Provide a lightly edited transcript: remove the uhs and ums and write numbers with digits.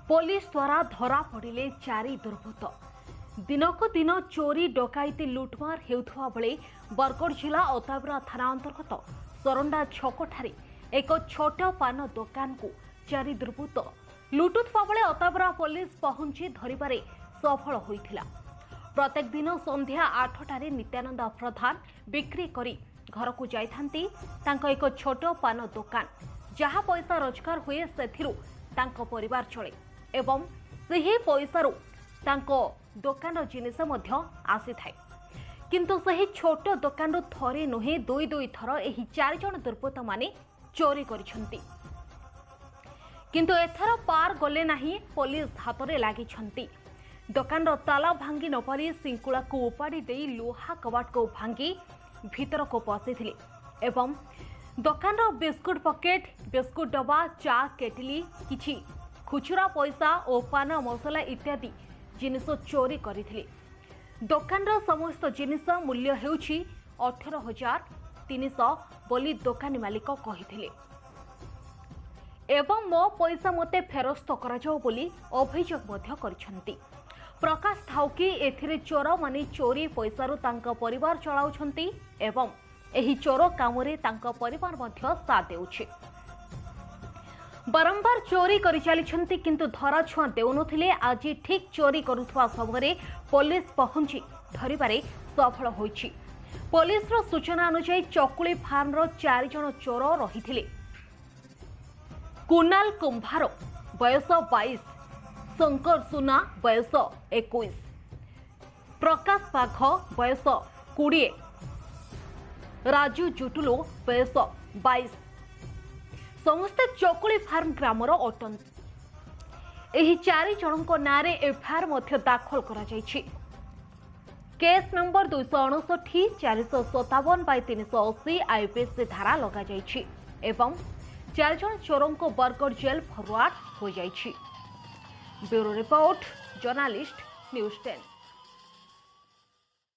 Police द्वारा धरा पड़े चारि दुर्बृत्त दिनक दिन चोरी डकायती लुटमार हेउथुवा बेले बरगड़ जिला अताबरा थाना अंतर्गत सरंडा छकठारे एक छोट पान दुकान को चारि दुर्बृत्त लुटुवा बेले अताबरा पुलिस पहुंची धरिबारे सफल होइथिला। प्रत्येक दिन संध्या 8टारे नित्यानंद प्रधान बिक्री करी घर को जाइथांती तांको एक छोट पान दुकान जहा पैसा रोजगार हुए सेथिरु तांको परिवार चले एवं सही पैसारू तांको दुकान जिनिस मध्य आसी थाए किंतु सही छोट दुकान थरे नुहे दुई दुई थर एही 4 जण दुर्बृत्त माने चोरी करिसंती किंतु एथर पार गले नाही पुलिस हातरे लागिसंती। दुकान ताला भांगी न पारी सिंकुला को उपाड़ी देई लोहा कबाट को भांगी भीतर को पसिथिले एवं दुकान बिस्कुट पकेट बिस्कुट डब्बा चा केटली किछि खुचुरा पैसा और पान मसला इत्यादि जिनिस चोरी करथिले। दुकान समस्त जिनिस मूल्य हेउछि 18,300 बोली दुकानी मालिक कहिथिले एवं मो पैसा मते फेरस्त करा जाओ बोली अभियोग मध्य करछंती। प्रकाश थाउकी एथिरे चोर माने चोरी पैसारू तांका परिवार चलाउछंती एवं एही चोर कामरे तांका परिवार मध्य साथ देउछि। बारंबार चोरी करि चलिछंती किंतु धरा छुआ देउनथिले। आज ठीक चोरी करुथवा समय पुलिस पहुंची धरिबारे सफल होइछि। पुलिस रो सूचना अनुसार चकुली फार्म रो 4 जण चोर रहिथिले। कुणाल कुंभार बयस 22, शंकर सुना बयस 21, प्रकाश पाख बयस 20, राजू जुटुलो बयस 22 समस्ते चकुली फार्म ग्रामर अटंती। एही 4 जणक नारे एफआईआर मध्य दाखल करा जायछि। केस नंबर 259 457/380 आईपीसी धारा लगा जायछि एवं 4 जण चोरंको बरगड़ जेल फरवार्ड हो जायछि। Bureau report journalist news 10।